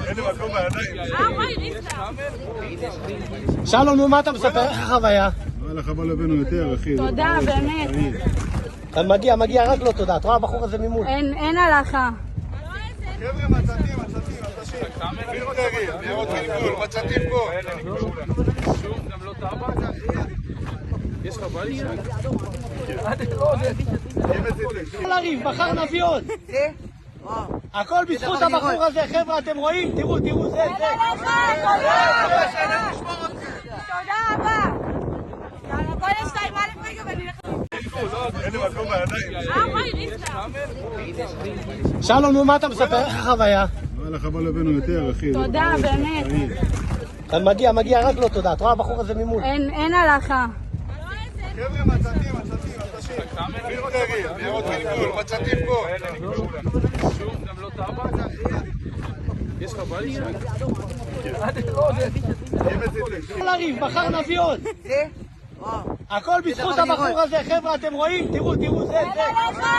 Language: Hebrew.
אין לי מקום בידיים. שלום, נו, מה אתה מספר? איך החוויה? וואלה, חבל לבנו יותר, אחי. תודה, באמת. מגיע רק לא תודה. את רואה הבחור הזה ממול? אין הלכה. חבר'ה, מצתים. נראות גלגול, מצתים פה. שום, גם לא טאבק? יש לך בלי שם? לא לריב, מחר נביא עוד. הכל בזכות הבחור הזה, חבר'ה, אתם רואים? תראו, זה. תודה רבה. יאללה, בוא לשתיים א' רגע ונלך. אין לי מקום בידיים. שלום, נו, מה אתה מספר? איך החוויה? וואלה, חבל לבנו יותר, אחי. תודה, באמת. מגיע רק לא תודה. את רואה הבחור הזה ממול? אין הלכה. חבר'ה, מצתים. נראות גלגול, מצתים פה. שום, גם לא טאבק? יש לך בלי שם? לא לריב, מחר נביא עוד. הכל בזכות הבחור הזה, חבר'ה, אתם רואים? תראו, זה. תודה רבה.